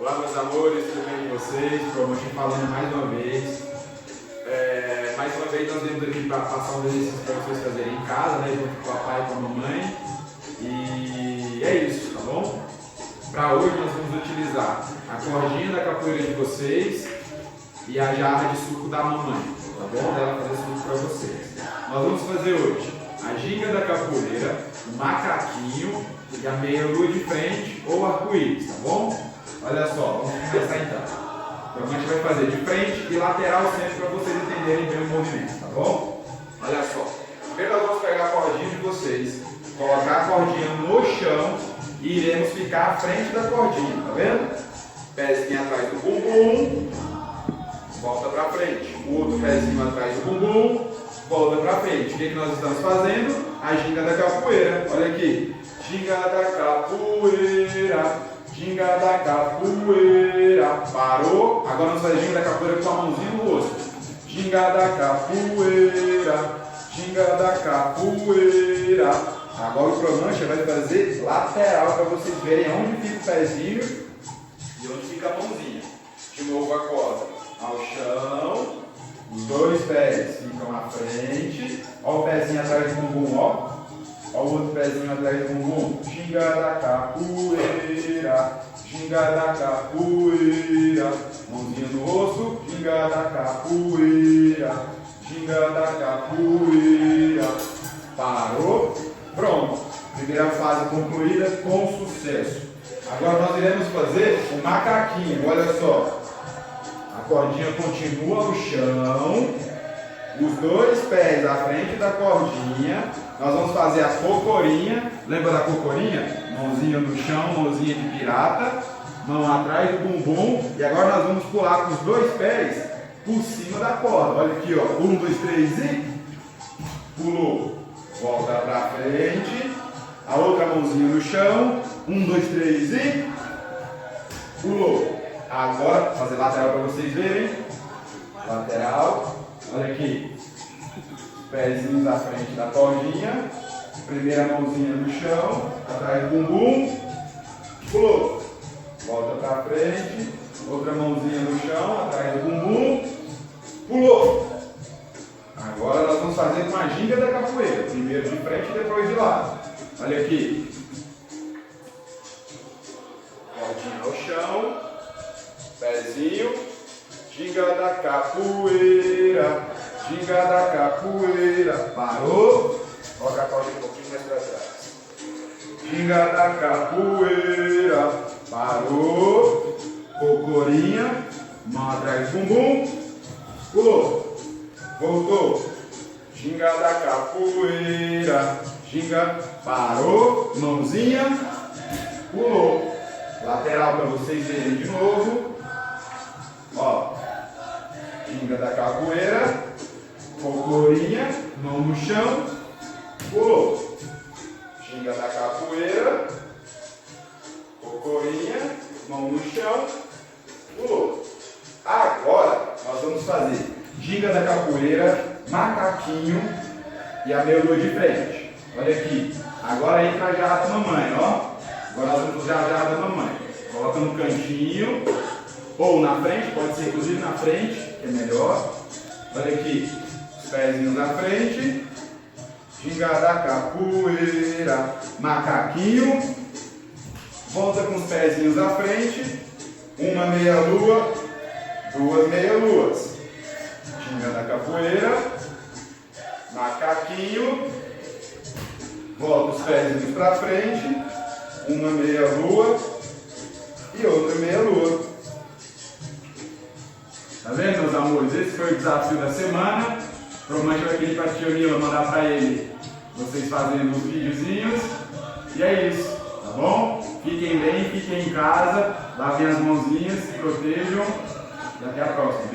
Olá, meus amores, tudo bem com vocês? Promoti falando mais uma vez. Mais uma vez nós viemos aqui para passar um exercício para vocês fazerem em casa, né? Junto com o papai e com a mamãe. E é isso, tá bom? Para hoje nós vamos utilizar a cordinha da capoeira de vocês e a jarra de suco da mamãe, tá bom? Dela fazer suco para vocês. Nós vamos fazer hoje a ginga da capoeira, o macaquinho e a meia-lua de frente ou arco-íris, tá bom? Olha só, vamos começar então. Então a gente vai fazer de frente e lateral sempre para vocês entenderem bem o movimento, tá bom? Olha só. Primeiro nós vamos pegar a cordinha de vocês, colocar a cordinha no chão e iremos ficar à frente da cordinha, tá vendo? Pezinho atrás do bumbum, volta para frente. O outro pezinho atrás do bumbum, volta para frente. O que nós estamos fazendo? A ginga da capoeira. Olha aqui. Ginga da capoeira. Ginga da capoeira. Parou. Agora vamos fazer a ginga da capoeira com a mãozinha no rosto. Ginga da capoeira. Ginga da capoeira. Agora o Promancha vai fazer lateral para vocês verem onde fica o pezinho e onde fica a mãozinha. De novo a corda ao chão. Os dois pés ficam à frente. Olha o pezinho atrás do bumbum, ó. Olha o outro pezinho atrás do bumbum. Ginga da capoeira. Ginga da capoeira. Mãozinha no rosto. Ginga da capoeira. Ginga da capoeira. Parou. Pronto. Primeira fase concluída com sucesso. Agora nós iremos fazer o macaquinho. Olha só. A cordinha continua no chão. Os dois pés à frente da cordinha. Nós vamos fazer a cocorinha. Lembra da cocorinha? Mãozinha no chão, mãozinha de pirata. Mão atrás do bumbum. E agora nós vamos pular com os dois pés por cima da corda. Olha aqui, ó. 1, 2, 3 e... Pulou. Volta pra frente. A outra mãozinha no chão. 1, 2, 3 e... Pulou. Agora, fazer lateral para vocês verem. Lateral. Olha aqui. Pezinhos à frente da cordinha. Primeira mãozinha no chão. Atrás do bumbum. Pulou. Volta para frente. Outra mãozinha no chão. Atrás do bumbum. Pulou. Agora nós vamos fazer uma ginga da capoeira. Primeiro de frente e depois de lado. Olha aqui. Cordinha ao chão. Pezinho. Ginga da capoeira. Ginga da capoeira. Parou. Coloca a cordinha um pouquinho mais para trás. Ginga da capoeira. Parou. Cocorinha. Mão atrás do bumbum. Pulou. Voltou. Ginga da capoeira. Ginga. Parou. Mãozinha. Pulou. Lateral para vocês verem de novo. Ó. Ginga da capoeira. Cocorinha. Mão no chão. Pulou. Ginga da capoeira. Cocorinha. Mão no chão. Pulou. Agora nós vamos fazer ginga da capoeira, macaquinho e a meia-lua de frente. Olha aqui. Agora entra a jarra da mamãe, ó. Agora nós vamos usar a jarra da mamãe. Coloca no cantinho ou na frente, pode ser inclusive na frente, que é melhor. Olha aqui. Os pezinhos na frente. Ginga da capoeira, macaquinho. Volta com os pezinhos à frente. Uma meia-lua, duas meia-luas. Ginga da capoeira, macaquinho. Volta os pezinhos para frente. Uma meia-lua e outra meia-lua. Tá vendo, meus amores? Esse foi o desafio da semana. Provavelmente vai pedir para a tia Mila mandar para ele vocês fazendo os videozinhos. E é isso, tá bom? Fiquem bem, fiquem em casa, lavem as mãozinhas, se protejam. E até a próxima.